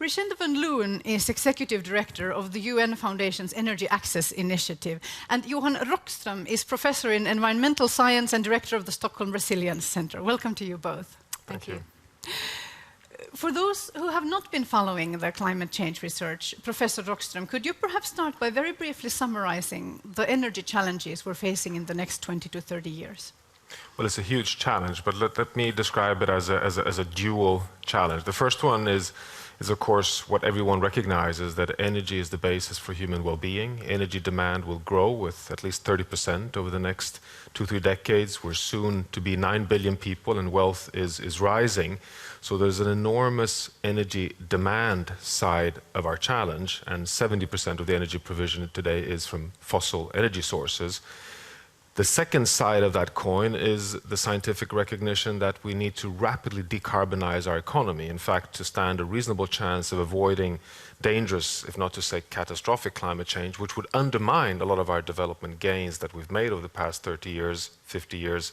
Richenda van Leeuwen is Executive Director of the UN Foundation's Energy Access Initiative, and Johan Rockström is Professor in Environmental Science and Director of the Stockholm Resilience Center. Welcome to you both. Thank you. For those who have not been following the climate change research, Professor Rockström, could you perhaps start by very briefly summarizing the energy challenges we're facing in the next 20 to 30 years? Well, it's a huge challenge, but let me describe it as a dual challenge. The first one is of course what everyone recognizes, that energy is the basis for human well-being. Energy demand will grow with at least 30% over the next 2-3 decades. We're soon to be 9 billion people and wealth is rising. So there's an enormous energy demand side of our challenge, and 70% of the energy provision today is from fossil energy sources. The second side of that coin is the scientific recognition that we need to rapidly decarbonize our economy. In fact, to stand a reasonable chance of avoiding dangerous, if not to say catastrophic climate change, which would undermine a lot of our development gains that we've made over the past 30 years, 50 years,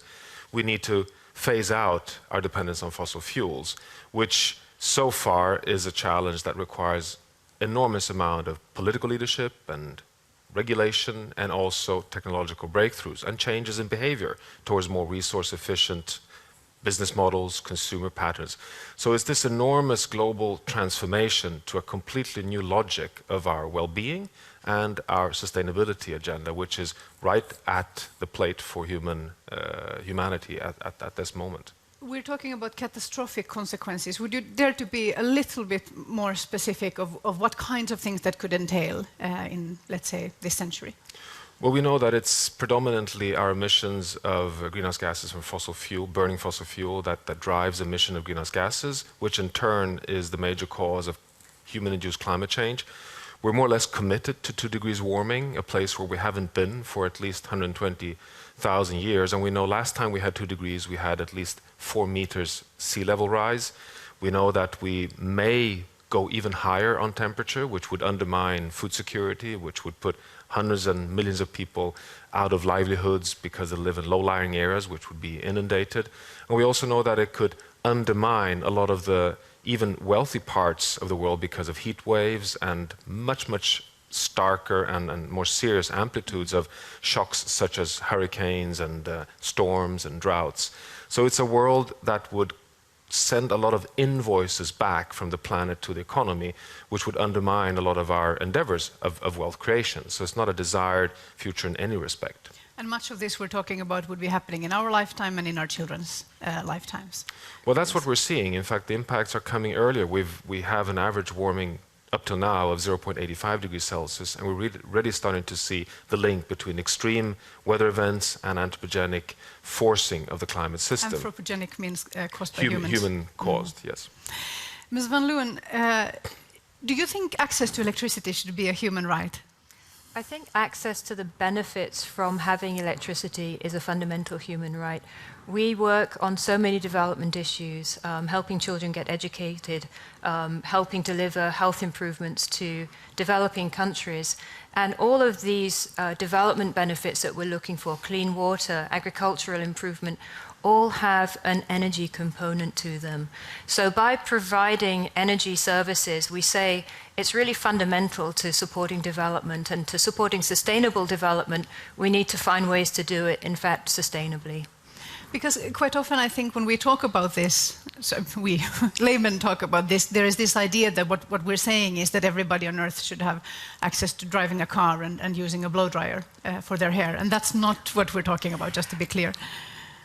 we need to phase out our dependence on fossil fuels, which so far is a challenge that requires enormous amount of political leadership and regulation, and also technological breakthroughs and changes in behavior towards more resource-efficient business models, consumer patterns. So it's this enormous global transformation to a completely new logic of our well-being and our sustainability agenda, which is right at the plate for humanity at this moment. We're talking about catastrophic consequences. Would you dare to be a little bit more specific of what kinds of things that could entail in, let's say, this century? Well, we know that it's predominantly our emissions of greenhouse gases from fossil fuel, burning fossil fuel, that drives emission of greenhouse gases, which in turn is the major cause of human-induced climate change. We're more or less committed to 2 degrees warming, a place where we haven't been for at least 120,000 years. And we know last time we had 2 degrees, we had at least 4 meters sea level rise. We know that we may go even higher on temperature, which would undermine food security, which would put hundreds and millions of people out of livelihoods because they live in low-lying areas, which would be inundated. And we also know that it could undermine a lot of the even wealthy parts of the world because of heat waves and much starker and more serious amplitudes of shocks such as hurricanes and storms and droughts. So it's a world that would send a lot of invoices back from the planet to the economy, which would undermine a lot of our endeavors of wealth creation. So it's not a desired future in any respect. And much of this we're talking about would be happening in our lifetime and in our children's lifetimes. Well, that's what we're seeing. In fact, the impacts are coming earlier. We have an average warming up till now of 0.85 degrees Celsius, and we're already starting to see the link between extreme weather events and anthropogenic forcing of the climate system. Anthropogenic means caused by humans. Human-caused, yes. Ms. van Leeuwen, do you think access to electricity should be a human right? I think access to the benefits from having electricity is a fundamental human right. We work on so many development issues, helping children get educated, helping deliver health improvements to developing countries. And all of these development benefits that we're looking for, clean water, agricultural improvement, all have an energy component to them. So by providing energy services, we say it's really fundamental to supporting development, and to supporting sustainable development, we need to find ways to do it, in fact, sustainably. Because quite often I think when we talk about this, so we laymen talk about this, there is this idea that what we're saying is that everybody on Earth should have access to driving a car and using a blow dryer for their hair. And that's not what we're talking about, just to be clear.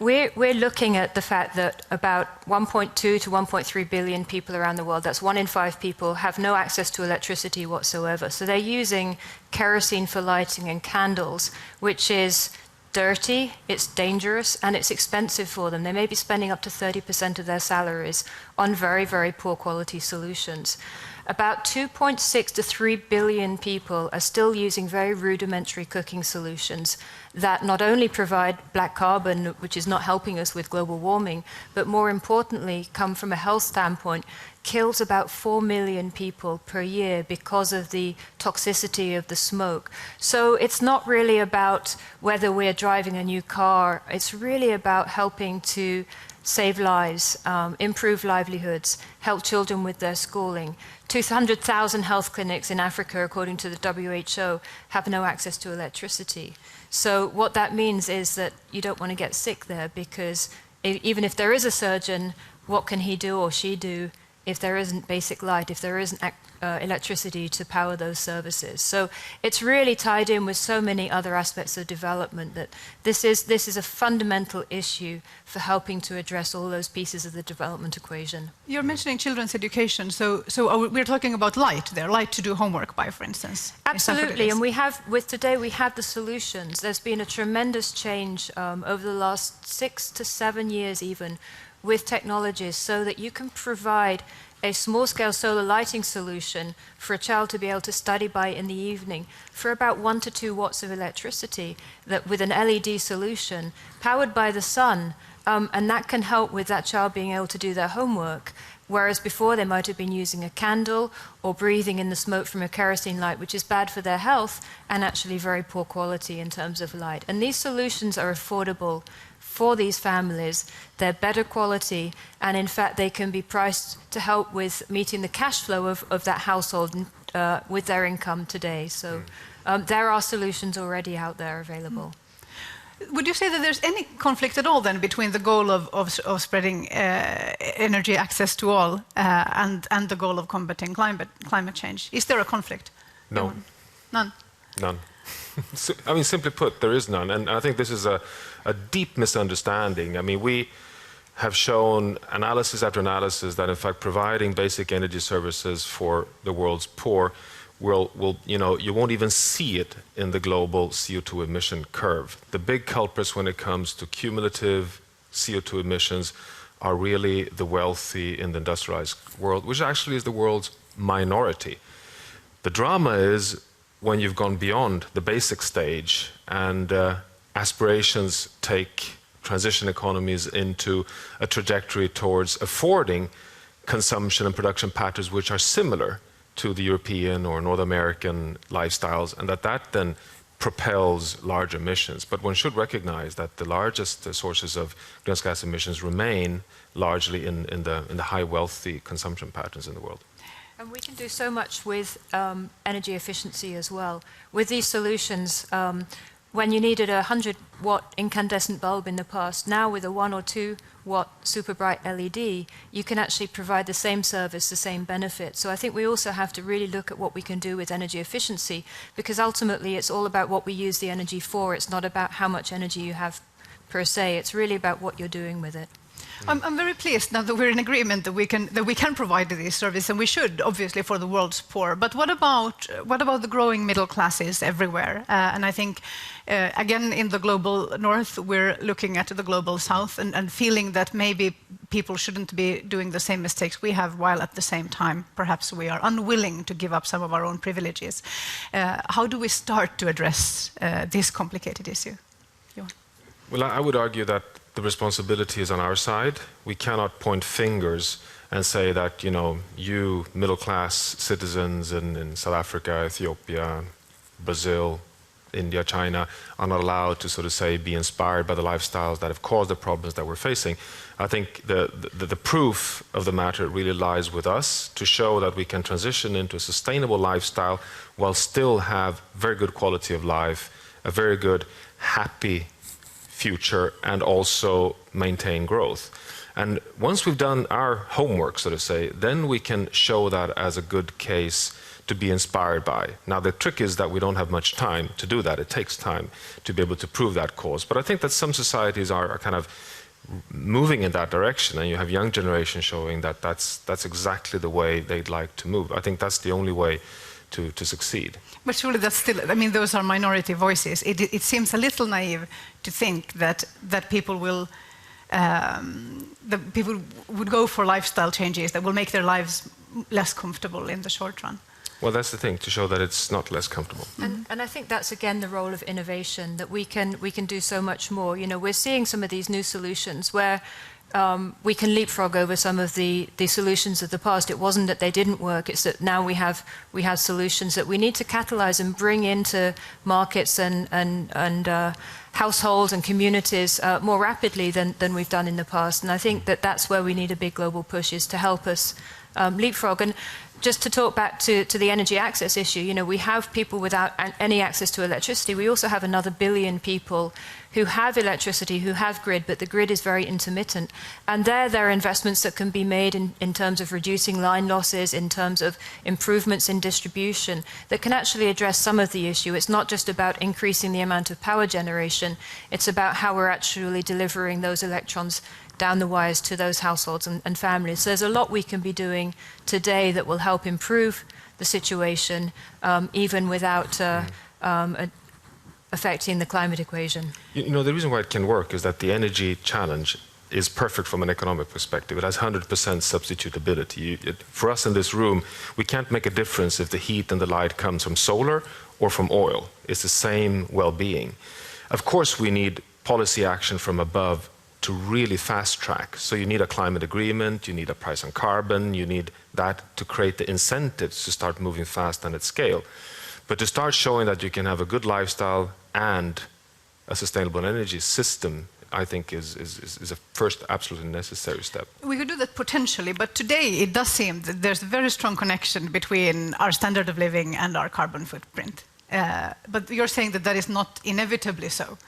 We're looking at the fact that about 1.2 to 1.3 billion people around the world, that's 1 in 5 people, have no access to electricity whatsoever. So they're using kerosene for lighting and candles, which is dirty, it's dangerous, and it's expensive for them. They may be spending up to 30% of their salaries on very poor quality solutions. About 2.6 to 3 billion people are still using very rudimentary cooking solutions that not only provide black carbon, which is not helping us with global warming, but more importantly, come from a health standpoint, kills about 4 million people per year because of the toxicity of the smoke. So it's not really about whether we're driving a new car, it's really about helping to save lives, improve livelihoods, help children with their schooling. 200,000 health clinics in Africa, according to the WHO, have no access to electricity. So what that means is that you don't want to get sick there, because even if there is a surgeon, what can he do or she do if there isn't basic light, if there isn't electricity to power those services? So it's really tied in with so many other aspects of development that this is a fundamental issue for helping to address all those pieces of the development equation. You're mentioning children's education, so we're talking about light there, light to do homework by, for instance. Absolutely, and today we have the solutions. There's been a tremendous change over the last 6 to 7 years even, with technologies, so that you can provide a small-scale solar lighting solution for a child to be able to study by in the evening for about 1 to 2 watts of electricity, that with an LED solution powered by the sun, and that can help with that child being able to do their homework, whereas before they might have been using a candle or breathing in the smoke from a kerosene light, which is bad for their health and actually very poor quality in terms of light. And these solutions are affordable for these families. They're better quality, and in fact they can be priced to help with meeting the cash flow of that household with their income today. So there are solutions already out there available. Would you say that there's any conflict at all then between the goal of spreading energy access to all and the goal of combating climate change? Is there a conflict? No. None? None. I mean, simply put, there is none. And I think this is a deep misunderstanding. I mean, we have shown analysis after analysis that, in fact, providing basic energy services for the world's poor will you won't even see it in the global CO2 emission curve. The big culprits when it comes to cumulative CO2 emissions are really the wealthy in the industrialized world, which actually is the world's minority. The drama is when you've gone beyond the basic stage and aspirations take transition economies into a trajectory towards affording consumption and production patterns which are similar to the European or North American lifestyles, and that then propels large emissions. But one should recognize that the largest sources of greenhouse gas emissions remain largely in the high wealthy consumption patterns in the world. And we can do so much with energy efficiency as well. With these solutions, when you needed a 100-watt incandescent bulb in the past, now with a 1 or 2 watt super bright LED, you can actually provide the same service, the same benefit. So I think we also have to really look at what we can do with energy efficiency, because ultimately it's all about what we use the energy for. It's not about how much energy you have per se. It's really about what you're doing with it. I'm very pleased now that we're in agreement that we can provide this service, and we should, obviously, for the world's poor. But what about the growing middle classes everywhere? And I think, again, in the global north, we're looking at the global south and feeling that maybe people shouldn't be doing the same mistakes we have, while at the same time, perhaps we are unwilling to give up some of our own privileges. How do we start to address this complicated issue? Johan? Well, I would argue that the responsibility is on our side. We cannot point fingers and say that, you middle-class citizens in South Africa, Ethiopia, Brazil, India, China, are not allowed to, so to say, be inspired by the lifestyles that have caused the problems that we're facing. I think the proof of the matter really lies with us to show that we can transition into a sustainable lifestyle while still have very good quality of life, a very good, happy future, and also maintain growth. And once we've done our homework, so to say, then we can show that as a good case to be inspired by. Now, the trick is that we don't have much time to do that. It takes time to be able to prove that cause. But I think that some societies are kind of moving in that direction, and you have young generations showing that that's exactly the way they'd like to move. I think that's the only way to succeed. But surely that's still, I mean, those are minority voices. It seems a little naive to think that people would go for lifestyle changes that will make their lives less comfortable in the short run. Well, that's the thing, to show that it's not less comfortable. And I think that's, again, the role of innovation, that we can do so much more. We're seeing some of these new solutions where we can leapfrog over some of the solutions of the past. It wasn't that they didn't work, it's that now we have solutions that we need to catalyze and bring into markets and households and communities more rapidly than we've done in the past. And I think that that's where we need a big global push, is to help us leapfrog. And just to talk back to the energy access issue, you know, we have people without any access to electricity. We also have another 1 billion people who have electricity, who have grid, but the grid is very intermittent. And there are investments that can be made in terms of reducing line losses, in terms of improvements in distribution, that can actually address some of the issue. It's not just about increasing the amount of power generation, it's about how we're actually delivering those electrons down the wires to those households and families. So there's a lot we can be doing today that will help improve the situation, even without affecting the climate equation. You know, the reason why it can work is that the energy challenge is perfect from an economic perspective. It has 100% substitutability. For us in this room, we can't make a difference if the heat and the light comes from solar or from oil. It's the same well-being. Of course, we need policy action from above to really fast track. So you need a climate agreement, you need a price on carbon, you need that to create the incentives to start moving fast and at scale. But to start showing that you can have a good lifestyle and a sustainable energy system, I think is a first absolutely necessary step. We could do that potentially, but today it does seem that there's a very strong connection between our standard of living and our carbon footprint. But you're saying that that is not inevitably so.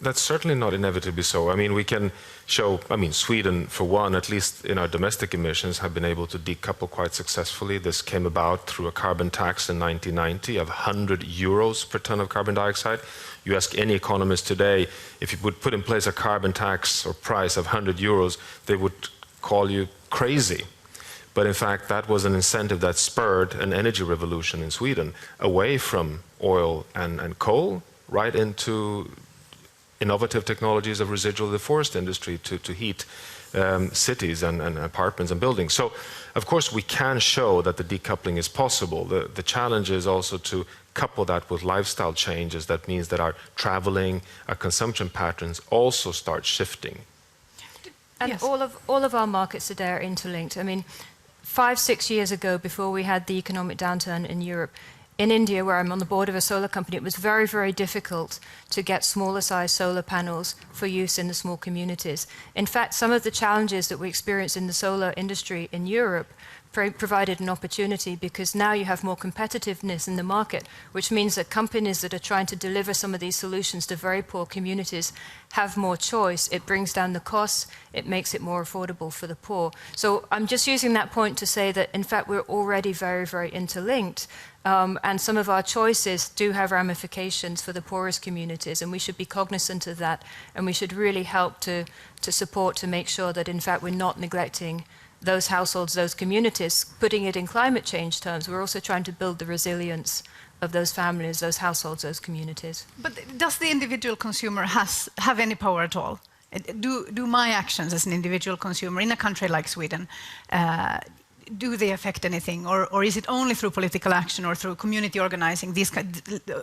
That's certainly not inevitably so. I mean, we can show, Sweden, for one, at least in our domestic emissions, have been able to decouple quite successfully. This came about through a carbon tax in 1990 of 100 euros per ton of carbon dioxide. You ask any economist today, if you would put in place a carbon tax or price of 100 euros, they would call you crazy. But in fact, that was an incentive that spurred an energy revolution in Sweden, away from oil and coal, right into innovative technologies of residual the forest industry to heat cities and apartments and buildings. So, of course, we can show that the decoupling is possible. The challenge is also to couple that with lifestyle changes. That means that our traveling, our consumption patterns also start shifting. And yes. all of our markets today are interlinked. I mean, 5-6 years ago, before we had the economic downturn in Europe, in India, where I'm on the board of a solar company, it was very, very difficult to get smaller size solar panels for use in the small communities. In fact, some of the challenges that we experience in the solar industry in Europe provided an opportunity, because now you have more competitiveness in the market, which means that companies that are trying to deliver some of these solutions to very poor communities have more choice. It brings down the costs, it makes it more affordable for the poor. So I'm just using that point to say that, in fact, we're already very, very interlinked. And some of our choices do have ramifications for the poorest communities, and we should be cognizant of that, and we should really help to support, to make sure that, in fact, we're not neglecting those households, those communities. Putting it in climate change terms, we're also trying to build the resilience of those families, those households, those communities. But does the individual consumer have any power at all? Do my actions as an individual consumer in a country like Sweden, do they affect anything? Or is it only through political action or through community organizing,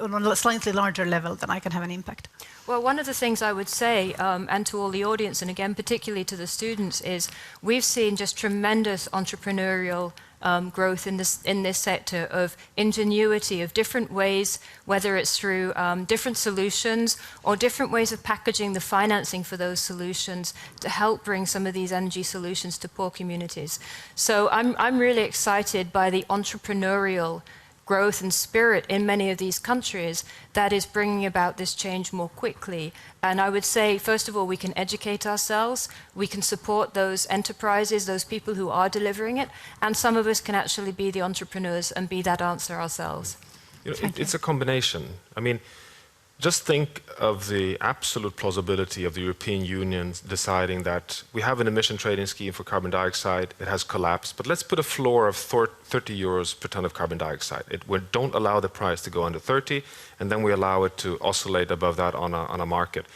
on a slightly larger level, that I can have an impact? Well, one of the things I would say, and to all the audience, and again, particularly to the students, is we've seen just tremendous entrepreneurial growth in this sector of ingenuity, of different ways, whether it's through different solutions or different ways of packaging the financing for those solutions to help bring some of these energy solutions to poor communities. So I'm really excited by the entrepreneurial growth and spirit in many of these countries that is bringing about this change more quickly. And I would say, first of all, we can educate ourselves, we can support those enterprises, those people who are delivering it, and some of us can actually be the entrepreneurs and be that answer ourselves. You know, it's a combination. I mean, just think of the absolute plausibility of the European Union deciding that we have an emission trading scheme for carbon dioxide, it has collapsed, but let's put a floor of 30 euros per ton of carbon dioxide. We don't allow the price to go under 30, and then we allow it to oscillate above that on a market.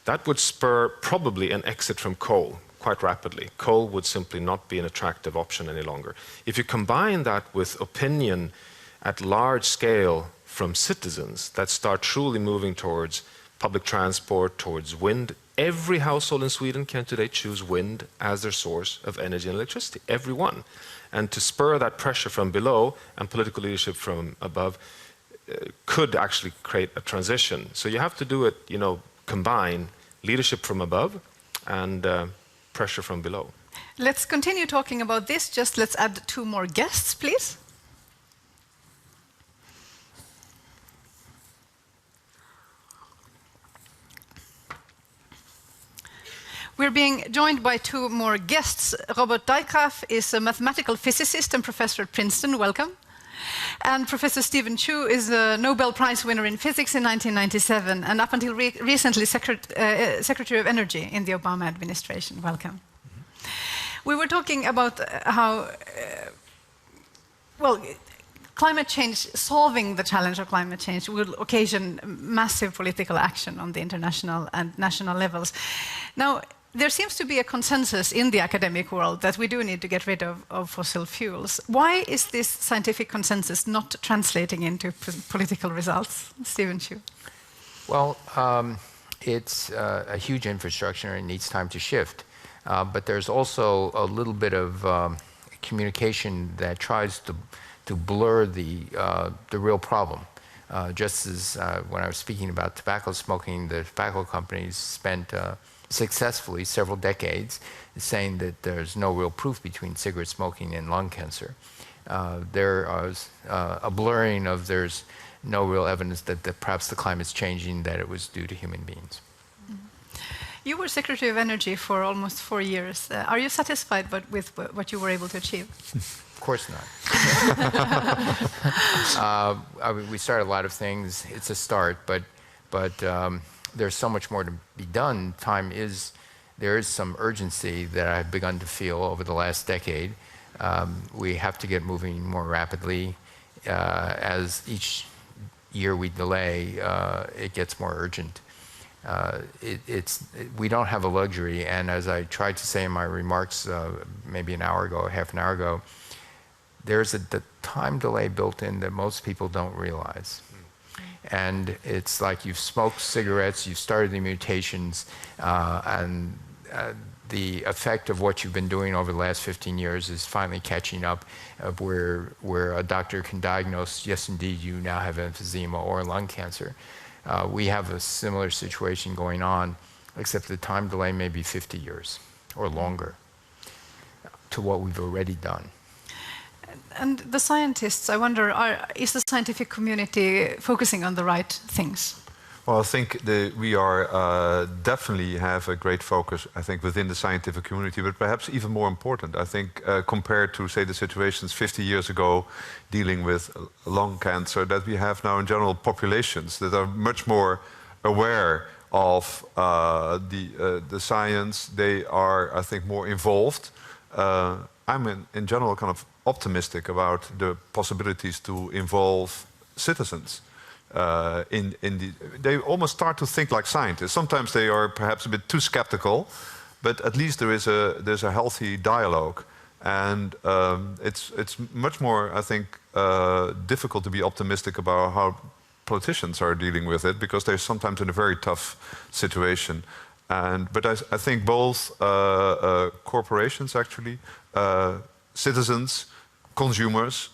That would spur probably an exit from coal quite rapidly. Coal would simply not be an attractive option any longer. If you combine that with opinion at large scale from citizens that start truly moving towards public transport, towards wind, Every household in Sweden can today choose wind as their source of energy and electricity, every one. And to spur that pressure from below and political leadership from above could actually create a transition. So you have to do it, combine leadership from above and pressure from below. Let's continue talking about this. Just let's add 2 more guests, please. We're being joined by 2 more guests. Robbert Dijkgraaf is a mathematical physicist and professor at Princeton. Welcome. And Professor Stephen Chu is a Nobel Prize winner in physics in 1997 and up until recently Secretary of Energy in the Obama administration. Welcome. We were talking about how, climate change, solving the challenge of climate change will occasion massive political action on the international and national levels. Now, there seems to be a consensus in the academic world that we do need to get rid of fossil fuels. Why is this scientific consensus not translating into political results? Stephen Chu. Well, it's a huge infrastructure and it needs time to shift. But there's also a little bit of communication that tries to blur the real problem. Just as when I was speaking about tobacco smoking, the tobacco companies spent successfully several decades saying that there's no real proof between cigarette smoking and lung cancer. There is a blurring of there's no real evidence that perhaps the climate's changing, that it was due to human beings. You were Secretary of Energy for almost 4 years. Are you satisfied with what you were able to achieve? Of course not. We started a lot of things. It's a start, but there's so much more to be done. There is some urgency that I've begun to feel over the last decade. We have to get moving more rapidly. As each year we delay, it gets more urgent. We don't have a luxury, and as I tried to say in my remarks maybe half an hour ago, there's the time delay built in that most people don't realize. And it's like you've smoked cigarettes, you've started the mutations, and the effect of what you've been doing over the last 15 years is finally catching up, where a doctor can diagnose, yes, indeed, you now have emphysema or lung cancer. We have a similar situation going on, except the time delay may be 50 years or longer to what we've already done. And the scientists, I wonder, is the scientific community focusing on the right things? Well, I think we are definitely have a great focus, I think, within the scientific community, but perhaps even more important, I think, compared to, say, the situations 50 years ago dealing with lung cancer, that we have now in general populations that are much more aware of the science. They are, I think, more involved. I'm in general kind of optimistic about the possibilities to involve citizens. They almost start to think like scientists. Sometimes they are perhaps a bit too skeptical, but at least there's a healthy dialogue, and it's much more, I think, difficult to be optimistic about how politicians are dealing with it, because they're sometimes in a very tough situation. But I think both corporations, actually, citizens, consumers,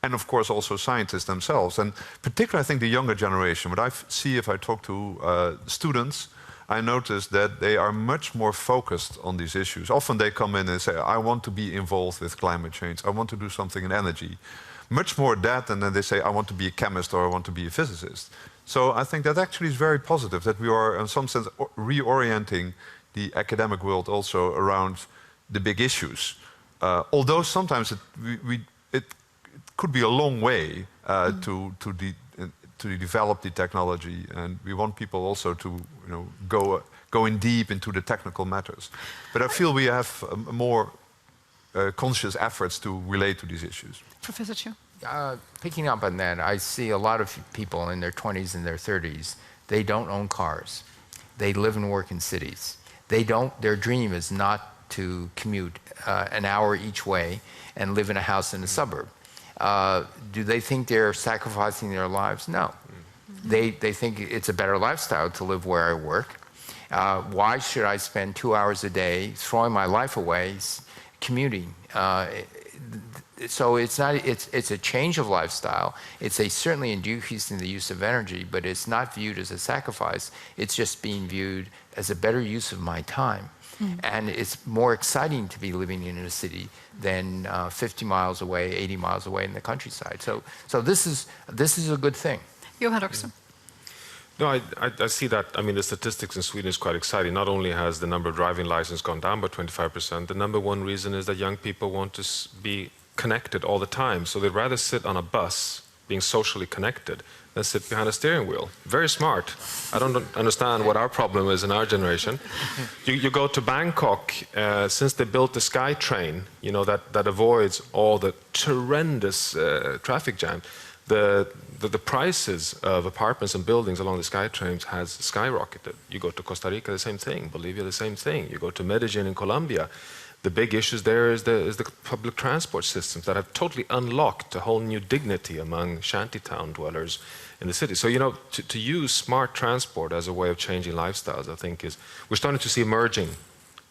and of course also scientists themselves, and particularly I think the younger generation. What I see if I talk to students, I notice that they are much more focused on these issues. Often they come in and say, I want to be involved with climate change, I want to do something in energy. Much more that, and then they say, I want to be a chemist or I want to be a physicist. So I think that actually is very positive, that we are in some sense reorienting the academic world also around the big issues. Although sometimes it could be a long way to develop the technology, and we want people also to go in deep into the technical matters. But I feel we have more conscious efforts to relate to these issues. Professor Chu? Picking up on that, I see a lot of people in their 20s and their 30s. They don't own cars. They live and work in cities. Their dream is not to commute an hour each way and live in a house in a suburb. Do they think they're sacrificing their lives? No. They think it's a better lifestyle to live where I work. Why should I spend 2 hours a day throwing my life away commuting? So it's a change of lifestyle. It's certainly a decrease in the use of energy, but it's not viewed as a sacrifice. It's just being viewed as a better use of my time. And it's more exciting to be living in a city than 50 miles away, 80 miles away in the countryside. So this is a good thing. Johan Rockström. No, I see that. I mean, the statistics in Sweden is quite exciting. Not only has the number of driving licenses gone down by 25%, the number one reason is that young people want to be connected all the time. So they'd rather sit on a bus being socially connected than sit behind a steering wheel. Very smart. I don't understand what our problem is in our generation. You go to Bangkok, since they built the SkyTrain, you know, that avoids all the horrendous traffic jam. The prices of apartments and buildings along the SkyTrains has skyrocketed. You go to Costa Rica, the same thing. Bolivia, the same thing. You go to Medellin in Colombia. The big issues there is the public transport systems that have totally unlocked a whole new dignity among shantytown dwellers in the city. So, you know, to use smart transport as a way of changing lifestyles, I think we're starting to see emerging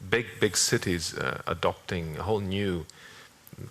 big cities adopting a whole new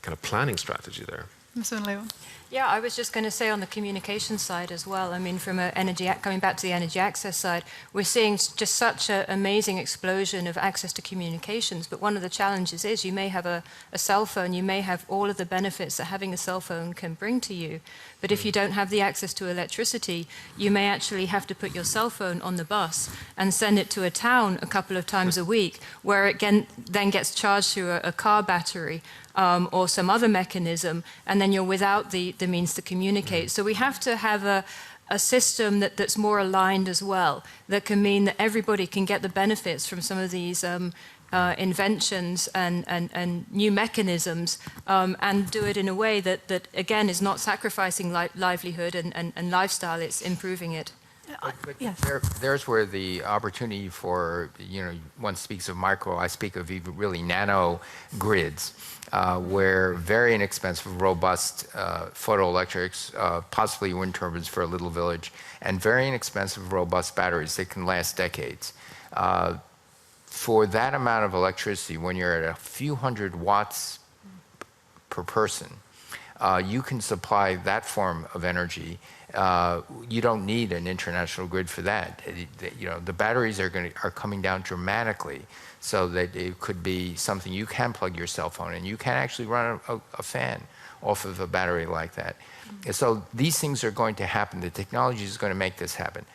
kind of planning strategy there. Mr. Leeuwen. Yeah, I was just going to say on the communication side as well. I mean, from coming back to the energy access side, we're seeing just such an amazing explosion of access to communications. But one of the challenges is you may have a cell phone, you may have all of the benefits that having a cell phone can bring to you. But if you don't have the access to electricity, you may actually have to put your cell phone on the bus and send it to a town a couple of times a week, where it then gets charged through a car battery or some other mechanism, and then you're without the means to communicate. So we have to have a system that's more aligned as well, that can mean that everybody can get the benefits from some of these inventions and new mechanisms, and do it in a way that again, is not sacrificing livelihood and lifestyle, it's improving it. But yes. There's where the opportunity for, you know, one speaks of micro, I speak of even really nano grids, where very inexpensive, robust photoelectrics, possibly wind turbines for a little village, and very inexpensive, robust batteries that can last decades. For that amount of electricity, when you're at a few hundred watts per person, you can supply that form of energy. You don't need an international grid for that. You know, the batteries are coming down dramatically, so that it could be something you can plug your cell phone and you can actually run a fan off of a battery like that. And so these things are going to happen. The technology is going to make this happen.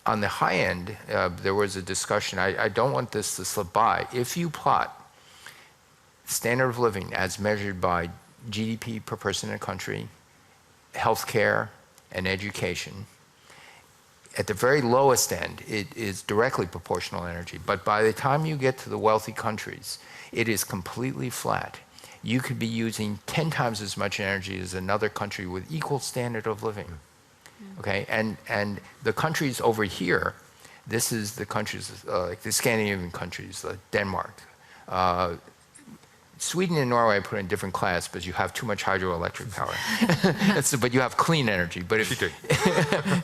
On the high end, there was a discussion. I don't want this to slip by. If you plot standard of living as measured by GDP per person in a country, healthcare, and education, at the very lowest end, it is directly proportional energy. But by the time you get to the wealthy countries, it is completely flat. You could be using 10 times as much energy as another country with equal standard of living. Okay, and the countries over here, this is the countries like the Scandinavian countries, like Denmark. Sweden and Norway I put in different class, but you have too much hydroelectric power. But you have clean energy. But if,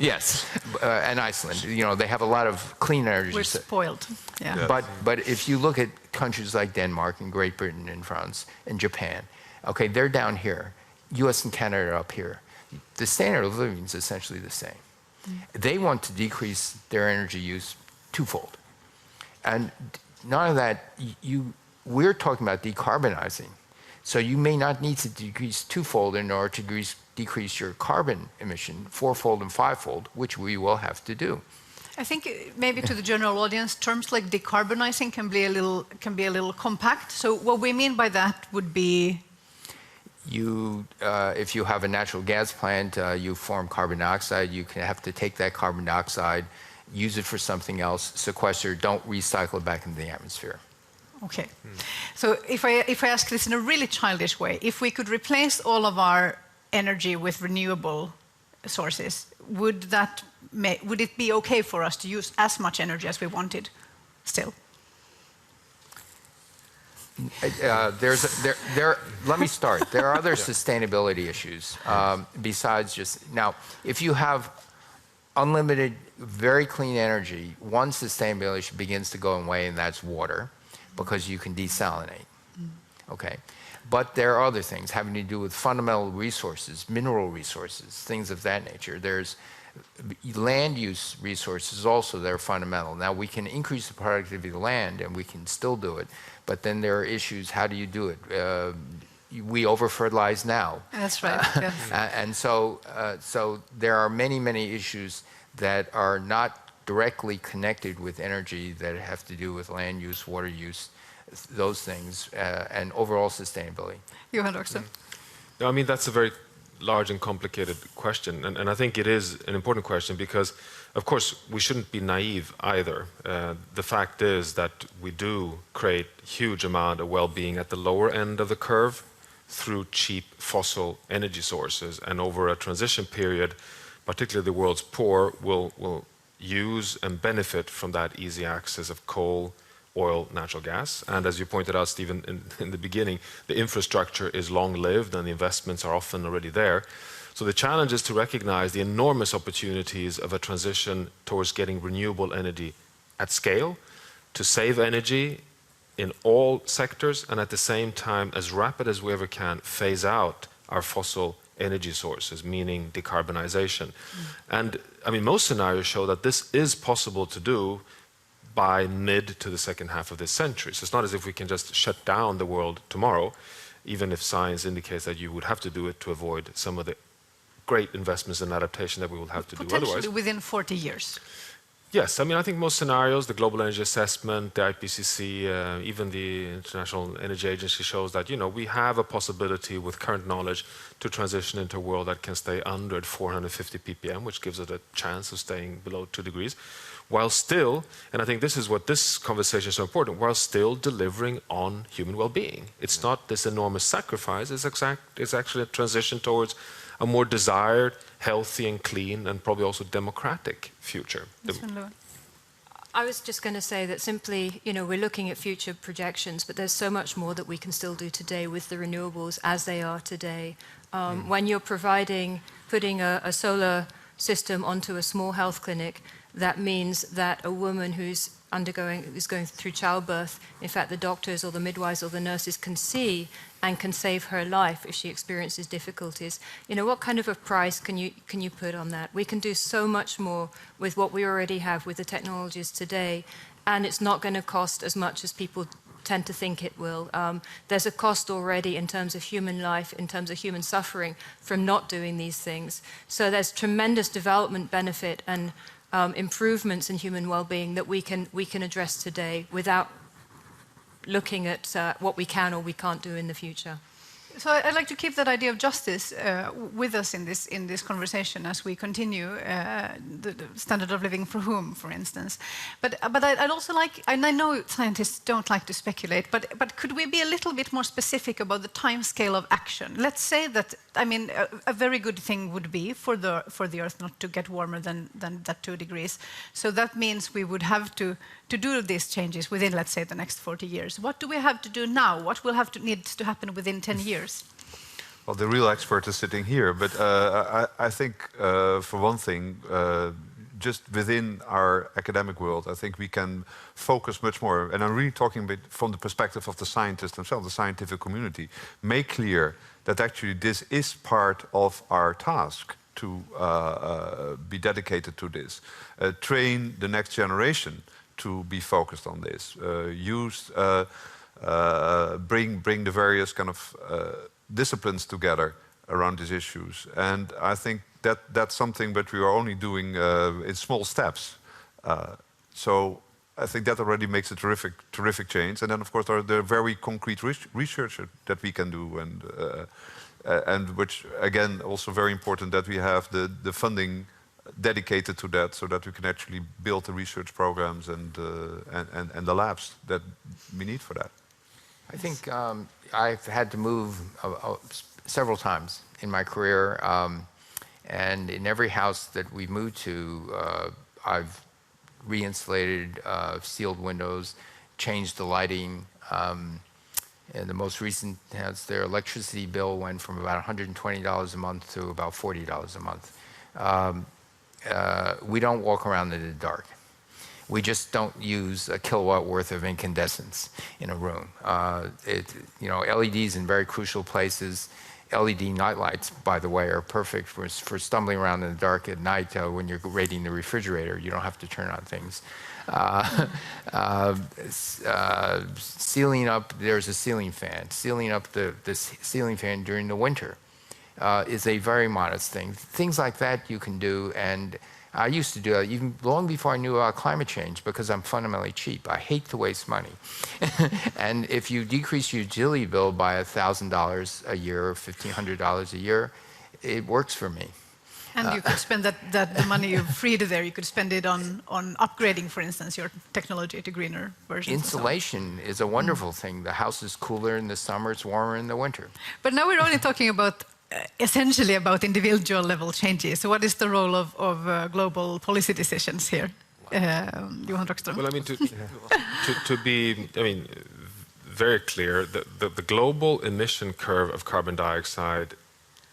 yes, and Iceland, you know, they have a lot of clean energy. We're spoiled. Yeah. But if you look at countries like Denmark and Great Britain and France and Japan, okay, they're down here. U.S. and Canada are up here. The standard of living is essentially the same. They want to decrease their energy use twofold. And none of that, we're talking about decarbonizing. So you may not need to decrease twofold in order to decrease your carbon emission fourfold and fivefold, which we will have to do. I think maybe to the general audience, terms like decarbonizing can be a little compact. So what we mean by that would be, if you have a natural gas plant, you form carbon dioxide. You can have to take that carbon dioxide, use it for something else, sequester, don't recycle it back into the atmosphere. Okay. So if I ask this in a really childish way, if we could replace all of our energy with renewable sources, would it be okay for us to use as much energy as we wanted still? Let me start. There are other sustainability issues besides just, now, if you have unlimited, very clean energy, one sustainability begins to go away, and that's water, because you can desalinate. Okay. But there are other things having to do with fundamental resources, mineral resources, things of that nature. There's land use resources also that are fundamental. Now, we can increase the productivity of the land, and we can still do it, but then there are issues, how do you do it? We over-fertilize now. That's right, yes. And so there are many, many issues that are not directly connected with energy that have to do with land use, water use, those things, and overall sustainability. Johan Rockström. No, I mean, that's a very large and complicated question, and I think it is an important question because, of course, we shouldn't be naive either. The fact is that we do create huge amount of well-being at the lower end of the curve through cheap fossil energy sources, and over a transition period, particularly the world's poor will use and benefit from that easy access of coal, oil, natural gas. And as you pointed out, Stephen, in the beginning, the infrastructure is long-lived and the investments are often already there. So the challenge is to recognize the enormous opportunities of a transition towards getting renewable energy at scale, to save energy in all sectors, and at the same time, as rapid as we ever can, phase out our fossil energy sources, meaning decarbonization. And I mean, most scenarios show that this is possible to do by mid to the second half of this century. So it's not as if we can just shut down the world tomorrow, even if science indicates that you would have to do it to avoid some of the great investments in adaptation that we will have to do otherwise. Potentially within 40 years. Yes, I mean, I think most scenarios, the Global Energy Assessment, the IPCC, even the International Energy Agency shows that, you know, we have a possibility with current knowledge to transition into a world that can stay under 450 ppm, which gives it a chance of staying below 2 degrees, while still, and I think this is what this conversation is so important, while still delivering on human well-being. It's not this enormous sacrifice, it's actually a transition towards a more desired, healthy and clean and probably also democratic future. I was just going to say that simply, you know, we're looking at future projections, but there's so much more that we can still do today with the renewables as they are today. When you're putting a solar system onto a small health clinic, that means that a woman who's going through childbirth, in fact, the doctors or the midwives or the nurses can see and can save her life if she experiences difficulties. You know, what kind of a price can you put on that? We can do so much more with what we already have with the technologies today, and it's not going to cost as much as people tend to think it will. There's a cost already in terms of human life, in terms of human suffering from not doing these things. So there's tremendous development benefit and improvements in human well-being that we can address today without looking at what we can or we can't do in the future. So I'd like to keep that idea of justice with us in this conversation as we continue the standard of living for whom, for instance. But I'd also like, and I know scientists don't like to speculate, but could we be a little bit more specific about the timescale of action? Let's say that, I mean, a very good thing would be for the Earth not to get warmer than that 2 degrees. So that means we would have to do these changes within, let's say, the next 40 years. What do we have to do now? What will needs to happen within 10 years? Well, the real expert is sitting here, but I think, for one thing, just within our academic world, I think we can focus much more, and I'm really talking a bit from the perspective of the scientists themselves, the scientific community, make clear that actually this is part of our task to be dedicated to this. Train the next generation to be focused on this. Bring the various kind of disciplines together around these issues. And I think that's something that we are only doing in small steps. So I think that already makes a terrific change. And then, of course, there are the very concrete research that we can do, and which, again, also very important that we have the funding dedicated to that, so that we can actually build the research programs and the labs that we need for that. I think I've had to move several times in my career, and in every house that we moved to, I've re-insulated sealed windows, changed the lighting. And the most recent house, their electricity bill went from about $120 a month to about $40 a month. we don't walk around in the dark. We just don't use a kilowatt worth of incandescence in a room. LEDs in very crucial places. LED nightlights, by the way, are perfect for stumbling around in the dark at night when you're raiding the refrigerator. You don't have to turn on things. Sealing up, there's a ceiling fan. Sealing up the ceiling fan during the winter is a very modest thing. Things like that you can do, and I used to do that even long before I knew about climate change because I'm fundamentally cheap. I hate to waste money. And if you decrease your utility bill by $1,000 a year or $1,500 a year, it works for me. And you could spend the money you've freed there, you could spend it on upgrading, for instance, your technology to greener versions. Insulation is a wonderful thing. The house is cooler in the summer, it's warmer in the winter. But now we're only talking about essentially about individual level changes. So what is the role of global policy decisions here? Johan Rockström. Well, I mean, to be very clear, the global emission curve of carbon dioxide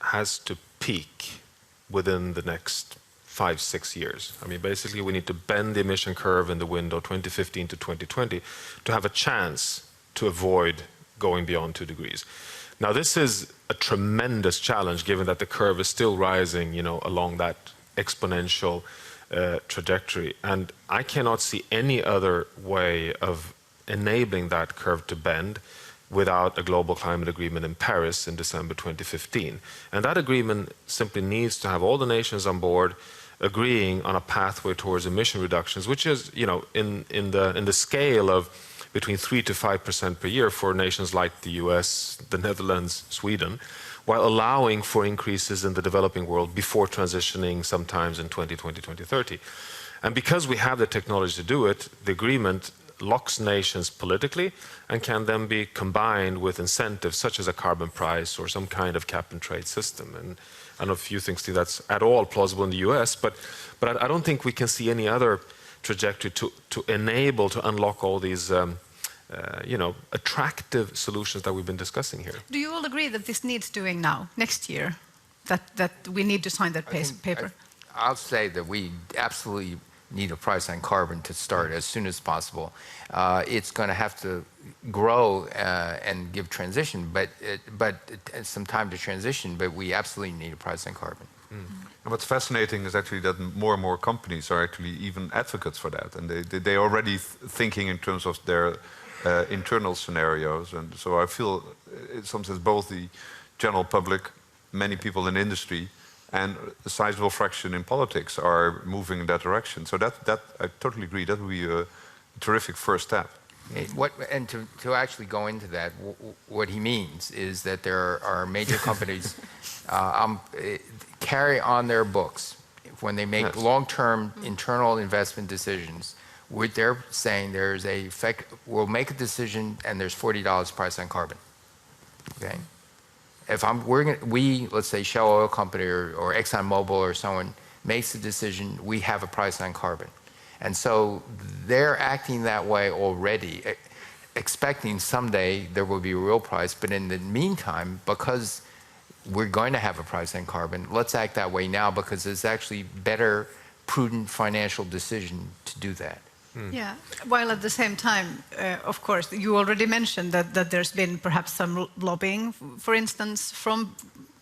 has to peak within the next 5-6 years. I mean, basically, we need to bend the emission curve in the window 2015 to 2020 to have a chance to avoid going beyond 2 degrees. Now, this is a tremendous challenge, given that the curve is still rising, along that exponential trajectory. And I cannot see any other way of enabling that curve to bend without a global climate agreement in Paris in December 2015. And that agreement simply needs to have all the nations on board agreeing on a pathway towards emission reductions, which is, in the scale of between 3 to 5% per year for nations like the US, the Netherlands, Sweden, while allowing for increases in the developing world before transitioning sometimes in 2020, 2030. And because we have the technology to do it, the agreement locks nations politically and can then be combined with incentives such as a carbon price or some kind of cap and trade system. And I don't know if you think, Steve, that's at all plausible in the US, but I don't think we can see any other trajectory to enable, to unlock all these attractive solutions that we've been discussing here. Do you all agree that this needs doing now, next year, that we need to sign that paper? I'll say that we absolutely need a price on carbon to start as soon as possible. It's going to have to grow and give transition, but some time to transition, but we absolutely need a price on carbon. And what's fascinating is actually that more and more companies are actually even advocates for that, and they are already thinking in terms of their internal scenarios. And so I feel in some sense both the general public, many people in industry, and a sizable fraction in politics are moving in that direction. So that I totally agree. That would be a terrific first step. And to actually go into that, what he means is that there are major companies carry on their books when they make long-term internal investment decisions. What they're saying, there's a we'll make a decision and there's $40 price on carbon. Okay. If let's say Shell Oil Company or ExxonMobil or someone makes a decision, we have a price on carbon. And so they're acting that way already, expecting someday there will be a real price. But in the meantime, because we're going to have a price on carbon, let's act that way now because it's actually better, prudent financial decision to do that. Yeah, while at the same time, of course, you already mentioned that there's been perhaps some lobbying, for instance, from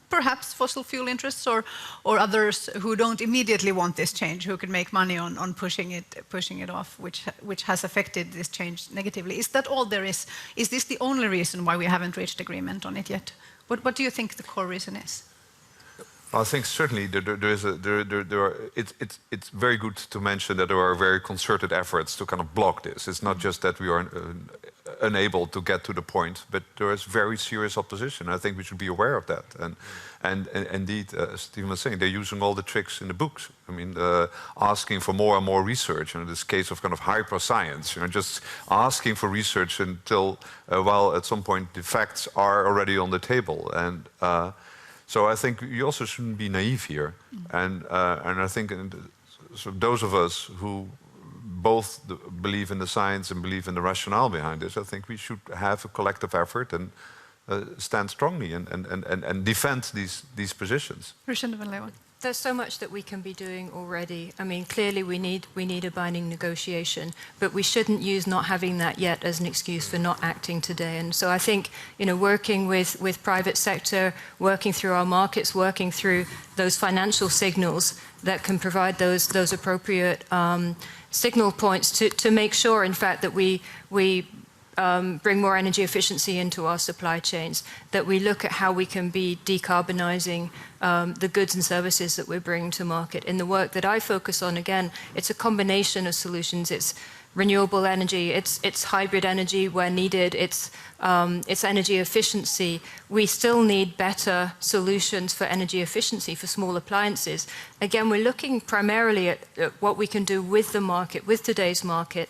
perhaps fossil fuel interests or others who don't immediately want this change, who can make money on pushing it off, which has affected this change negatively. Is that all there is? Is this the only reason why we haven't reached agreement on it yet? What do you think the core reason is? I think certainly it's very good to mention that there are very concerted efforts to kind of block this. It's not just that we are unable to get to the point, but there is very serious opposition. I think we should be aware of that. And indeed, as Stephen was saying, they're using all the tricks in the books. I mean, asking for more and more research. This case of kind of hyper science. Just asking for research until, well, at some point the facts are already on the table. And so I think you also shouldn't be naive here. And I think so those of us who both believe in the science and believe in the rationale behind this, I think we should have a collective effort and stand strongly and defend these positions. Richenda and Leeuwen. There's so much that we can be doing already. I mean, clearly we need a binding negotiation, but we shouldn't use not having that yet as an excuse for not acting today. And so I think, working with private sector, working through our markets, working through those financial signals that can provide those appropriate signal points to make sure, in fact, that we bring more energy efficiency into our supply chains, that we look at how we can be decarbonizing the goods and services that we're bringing to market. In the work that I focus on, again, it's a combination of solutions. It's renewable energy, it's hybrid energy where needed, it's energy efficiency. We still need better solutions for energy efficiency for small appliances. Again, we're looking primarily at what we can do with the market, with today's market,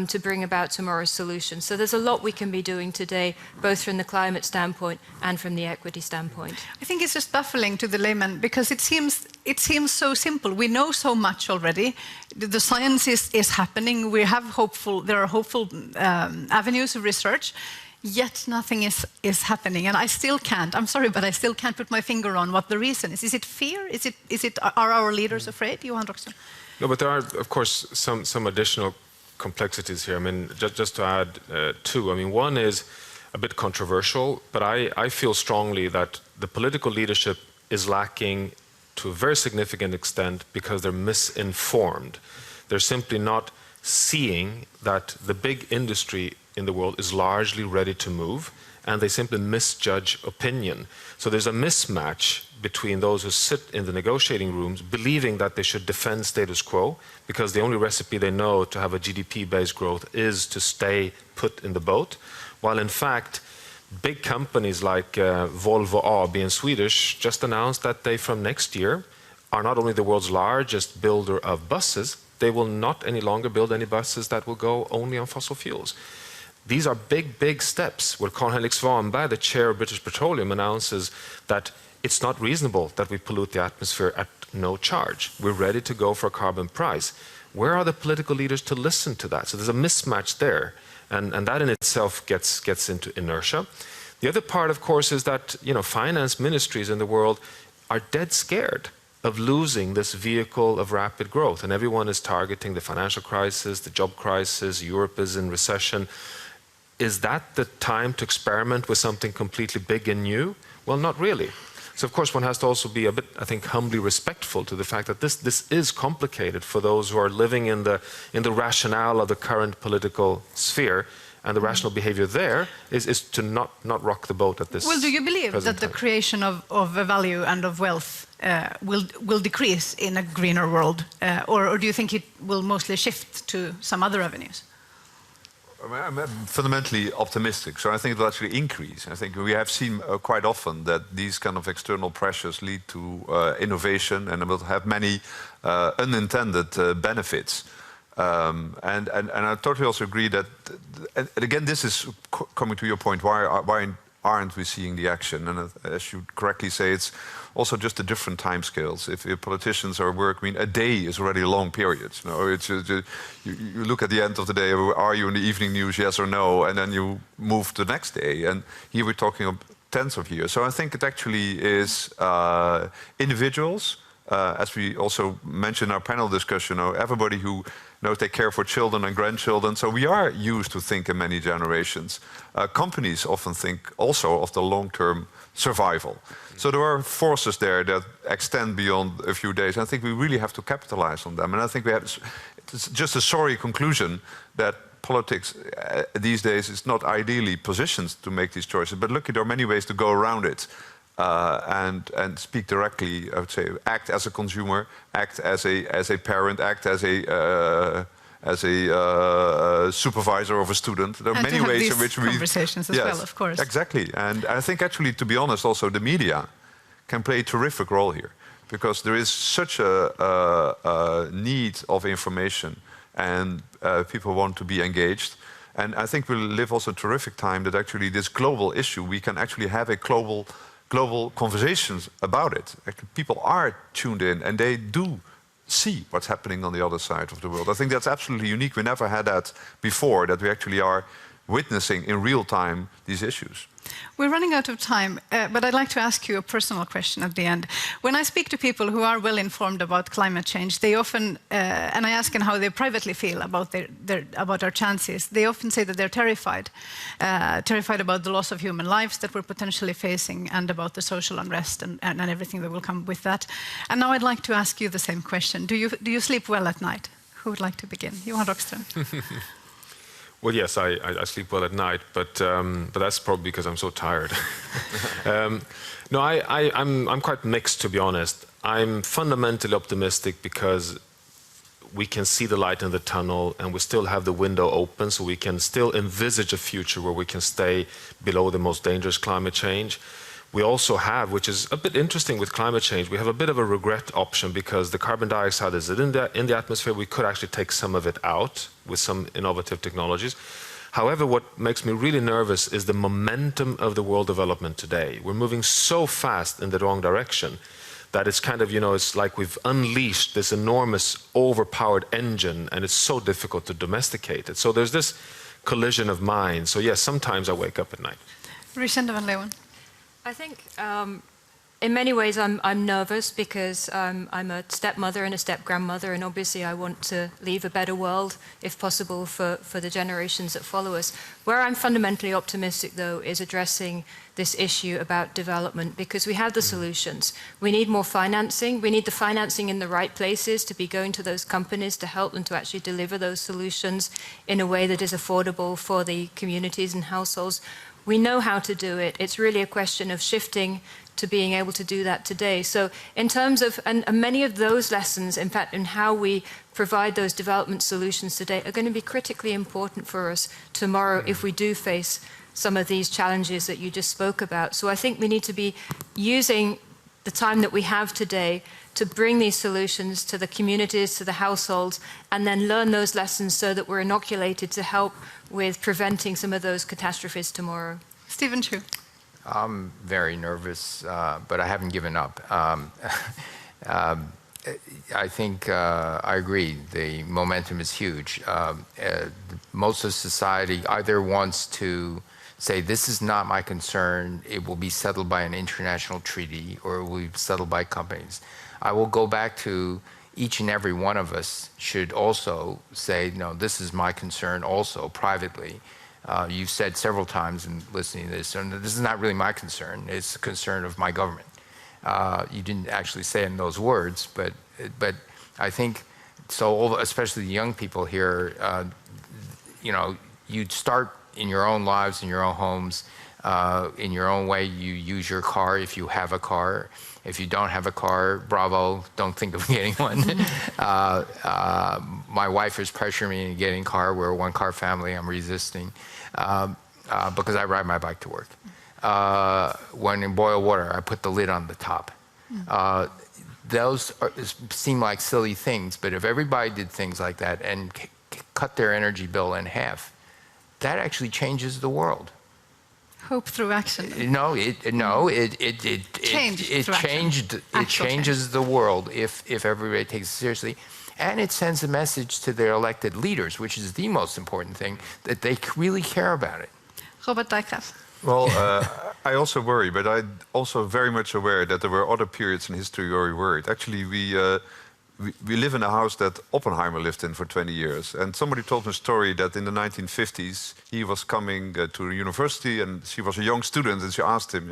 to bring about tomorrow's solutions. So there's a lot we can be doing today, both from the climate standpoint and from the equity standpoint. I think it's just baffling to the layman because it seems so simple. We know so much already. The science is happening. There are hopeful avenues of research. Yet nothing is happening, and I still can't. I'm sorry, but I still can't put my finger on what the reason is. Is it fear? Are our leaders afraid, Johan Rockström? No, but there are, of course, some additional complexities here. I mean, just to add two. I mean, one is a bit controversial, but I feel strongly that the political leadership is lacking to a very significant extent because they're misinformed. They're simply not seeing that the big industry in the world is largely ready to move, and they simply misjudge opinion. So there's a mismatch between those who sit in the negotiating rooms believing that they should defend status quo because the only recipe they know to have a GDP-based growth is to stay put in the boat, while in fact big companies like Volvo AB in Swedish just announced that they from next year are not only the world's largest builder of buses, they will not any longer build any buses that will go only on fossil fuels. These are big steps where Karl-Henrik Svanberg, the chair of British Petroleum, announces that it's not reasonable that we pollute the atmosphere at no charge. We're ready to go for a carbon price. Where are the political leaders to listen to that? So there's a mismatch there, and that in itself gets into inertia. The other part, of course, is that finance ministries in the world are dead scared of losing this vehicle of rapid growth, and everyone is targeting the financial crisis, the job crisis, Europe is in recession. Is that the time to experiment with something completely big and new? Well, not really. So of course one has to also be a bit, I think, humbly respectful to the fact that this is complicated for those who are living in the rationale of the current political sphere, and the rational behavior there is to not rock the boat at this. Well, do you believe that the creation of value and of wealth will decrease in a greener world, or do you think it will mostly shift to some other avenues? I'm fundamentally optimistic, so I think it will actually increase. I think we have seen quite often that these kind of external pressures lead to innovation, and it will have many unintended benefits. And I totally also agree that, and again, this is coming to your point, why aren't we seeing the action? And as you correctly say, it's also just a different timescales. If politicians are working, a day is already a long period. You look at the end of the day, are you in the evening news, yes or no, and then you move to the next day. And here we're talking of tens of years. So I think it actually is individuals, as we also mentioned in our panel discussion, everybody who knows they care for children and grandchildren. So we are used to think in many generations. Companies often think also of the long-term survival. So there are forces there that extend beyond a few days. I think we really have to capitalize on them. And I think it's just a sorry conclusion that politics these days is not ideally positioned to make these choices. But look, there are many ways to go around it. And speak directly, I would say, act as a consumer, act as a parent, act as a supervisor of a student. There are many ways in which we conversations as well, of course. Exactly, and I think actually, to be honest, also the media can play a terrific role here, because there is such a need of information, and people want to be engaged. And I think we'll live also a terrific time that actually this global issue, we can actually have a global conversations about it. People are tuned in and they do see what's happening on the other side of the world. I think that's absolutely unique. We never had that before, that we actually are witnessing in real time these issues. We're running out of time, but I'd like to ask you a personal question at the end. When I speak to people who are well informed about climate change, they often, and I ask them how they privately feel about about our chances, they often say that they're terrified. Terrified about the loss of human lives that we're potentially facing and about the social unrest and everything that will come with that. And now I'd like to ask you the same question. Do you sleep well at night? Who would like to begin? Johan Rockström. Well, yes, I sleep well at night, but that's probably because I'm so tired. No, I'm quite mixed, to be honest. I'm fundamentally optimistic because we can see the light in the tunnel and we still have the window open, so we can still envisage a future where we can stay below the most dangerous climate change. We also have, which is a bit interesting with climate change, we have a bit of a regret option because the carbon dioxide is in the atmosphere. We could actually take some of it out with some innovative technologies. However, what makes me really nervous is the momentum of the world development today. We're moving so fast in the wrong direction that it's kind of, it's like we've unleashed this enormous overpowered engine and it's so difficult to domesticate it. So there's this collision of minds. So yes, sometimes I wake up at night. Richenda van Leeuwen. I think in many ways I'm nervous because I'm a stepmother and a step-grandmother, and obviously I want to leave a better world, if possible, for the generations that follow us. Where I'm fundamentally optimistic, though, is addressing this issue about development, because we have the solutions. We need more financing. We need the financing in the right places to be going to those companies to help them to actually deliver those solutions in a way that is affordable for the communities and households. We know how to do it. It's really a question of shifting to being able to do that today. So in terms of, and many of those lessons, in fact, in how we provide those development solutions today are going to be critically important for us tomorrow if we do face some of these challenges that you just spoke about. So I think we need to be using the time that we have today to bring these solutions to the communities, to the households, and then learn those lessons so that we're inoculated to help with preventing some of those catastrophes tomorrow. Stephen Chu. I'm very nervous, but I haven't given up. I think I agree. The momentum is huge. Most of society either wants to say, this is not my concern, it will be settled by an international treaty, or it will be settled by companies. I will go back to each and every one of us should also say, no, this is my concern also, privately. You've said several times in listening to this, and this is not really my concern, it's the concern of my government. You didn't actually say it in those words, but I think, so especially the young people here, you'd start in your own lives, in your own homes, in your own way. You use your car if you have a car. If you don't have a car, bravo, don't think of getting one. My wife is pressuring me into getting a car. We're a one-car family. I'm resisting because I ride my bike to work. When in boiled water, I put the lid on the top. Those seem like silly things, but if everybody did things like that and cut their energy bill in half, that actually changes the world. Hope through action. It changes the world if everybody takes it seriously, and it sends a message to their elected leaders, which is the most important thing, that they really care about it. Robbert Dijkgraaf. Well, I also worry, but I'm also very much aware that there were other periods in history where we worried. Actually, we live in a house that Oppenheimer lived in for 20 years. And somebody told me a story that in the 1950s, he was coming to university and she was a young student, and she asked him,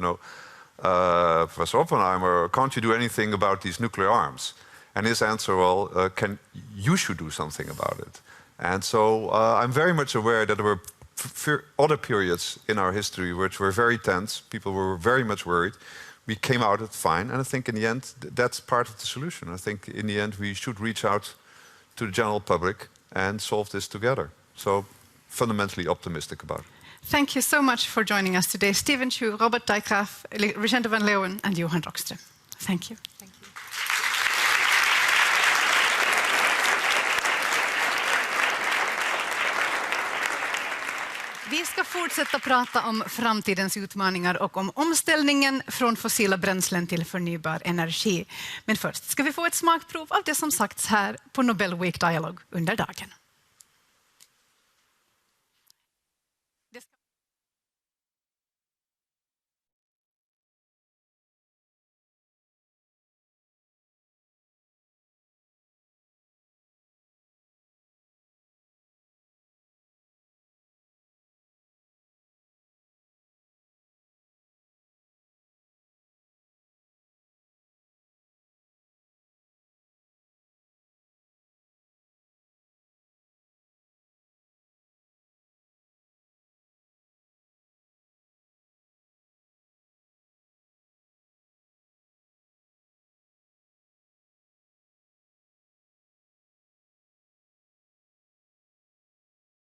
Professor Oppenheimer, can't you do anything about these nuclear arms? And his answer, well, you should do something about it. And so I'm very much aware that there were other periods in our history which were very tense. People were very much worried. We came out of it fine, and I think in the end that's part of the solution. I think in the end we should reach out to the general public and solve this together. So fundamentally optimistic about it. Thank you so much for joining us today. Stephen Chu, Robbert Dijkgraaf, Richenda van Leeuwen and Johan Rockström. Thank you. Thank you. Vi ska fortsätta prata om framtidens utmaningar och om omställningen från fossila bränslen till förnybar energi. Men först ska vi få ett smakprov av det som sagts här på Nobel Week Dialogue under dagen.